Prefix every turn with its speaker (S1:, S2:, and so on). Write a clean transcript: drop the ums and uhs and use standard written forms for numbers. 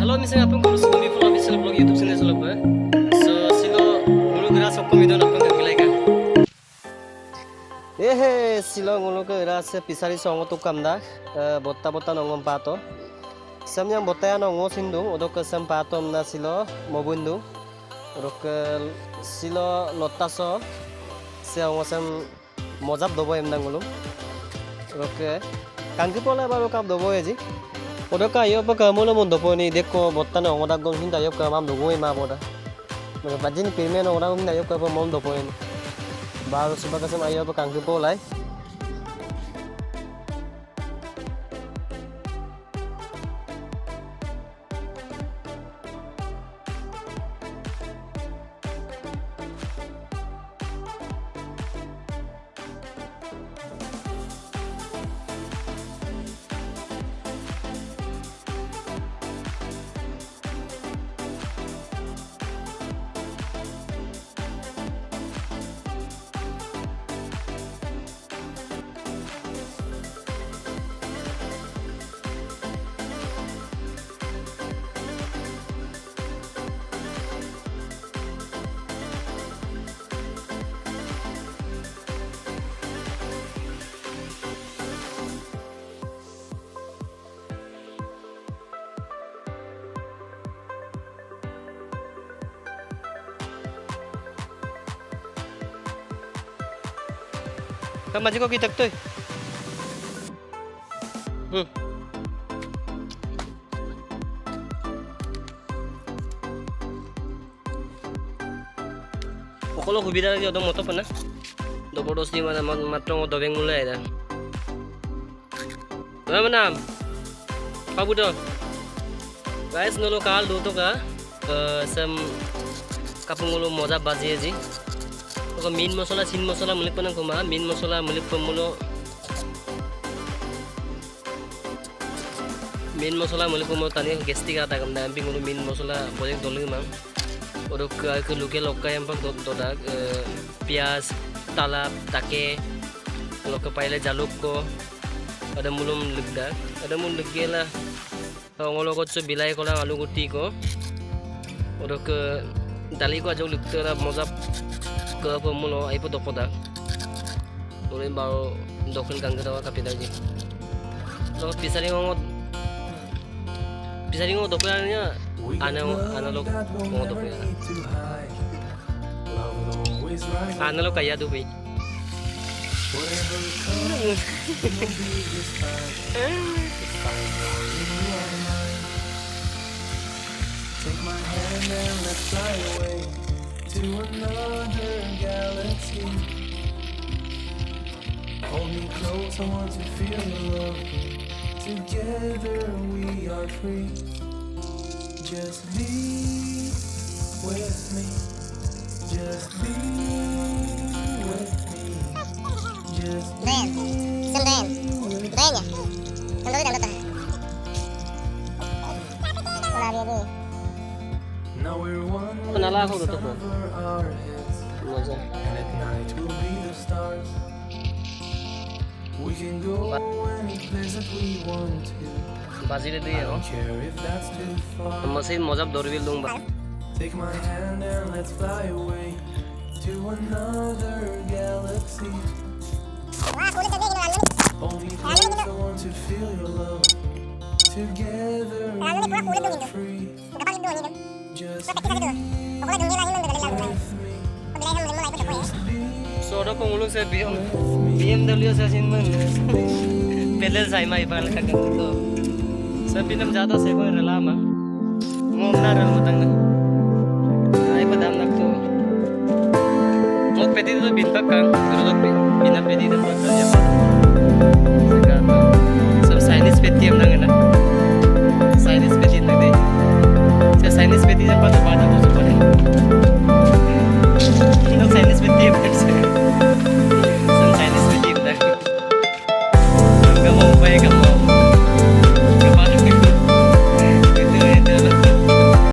S1: Halo, misalnya apa kalau sebelum follow official blog YouTube channel solo apa? So silo mulu gerak sokko video nak pun ngelai kan? Silo mulu gerak se pisari songo tu kamda, botta nongom pato. Samnya botta ya nongo sindung, odok kesem pato mna silo mobundung, odok silo lotaso, se ongo sem mojab dobo emdang mulu, odok kangki pola baru kap dobo aja. Udah kayo apa kamu lo mundo poni deko botan orang orang gong hinda yop kamam dogo ema boda. Mereka pajin pirmen orang hinda yop kamam mundo poni. Baru sebagai sem ayo apa kangki polai. Kamu masih kok kita tuh? Kalau kubida lagi ada motor pernah? Dokter dosi mana matang atau beng mulai dah. Mana? Kamu dah? Guys, nolo kal dulu tuh kah? Sem kapungulu moza bazi aja. Kalau min masalah sin masalah mulik panang kuma min masalah mulik pemulo min masalah mulik pemulo tani gesti kata kam damping ulu min masalah boleh tolong mang orang ke luke loka yang pak dodak pias talap take loka paile jaluk ko ada mulum legda ada mun legela ngolo ko bilai ko lang alu guti ko orang ke dali ko aja legda mozap ke pemulo aipo dopoda tulen baru dokun kang ketawa kapita ji so pisari ngot dokunya analog ngot dokunya analog kaya tuh bi
S2: Take my hand and let's fly away to another galaxy. Hold me close, I want to feel your love. Together we are free. Just be with me. Just be with me. Just be with me. Now we're one
S1: Penala aku tutup bro.
S2: over our heads, and at night we'll be the stars. We can go any place that we want to.
S1: Bazile
S2: I
S1: dia,
S2: don't care if that's too far.
S1: mesin mozab dorbil dong ba.
S2: Take my hand and let's fly away to another galaxy. Hold me close, I want to feel your love. Together we are free. Just be with me. Just be
S1: So ada pengulung saya BMW saya sin men pedal saya mai pal kagak itu. Saya pinam jatuh saya kau relama. Ngomong rel mutang na. Ay padam nak tu. Ngok peti tu bintak kang, terus tu